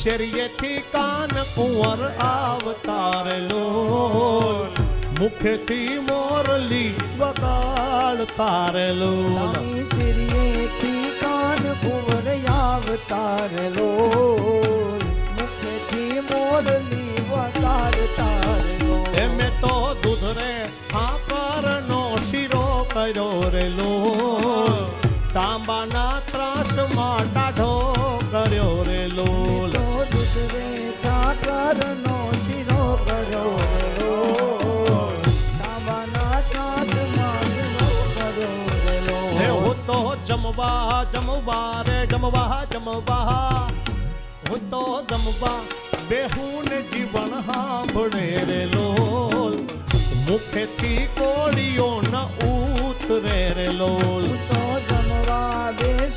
શેરીએથી કાન કુંવર આવતાર લોલ, મુખેથી મોરલી વગાડતાર લોલ. શેરીએથી કાન કુંવર આવતાર લોલ, મુખેથી મોરલી વગાડતાર લોલ. એમે તો દૂધ રે હાકરનો શીરો કર્યો રે લોલ, તાંબાના ત્રાસમાં ટાઢો કર્યો રે લોલ. દૂધ રે સાકરનો શીરો કર્યો રે લોલ, તાંબાના ત્રાસમાં શીરો કર્યો રે લોલ. હે હું તો જમવા જમવા રે જમવા જમવા, હું તો જમવા બેહું ને જીવન સાંભળે રે લોલ, મુખેથી કોળીઓ ન ઉતરે રે લોલ. તો જમવા બેસ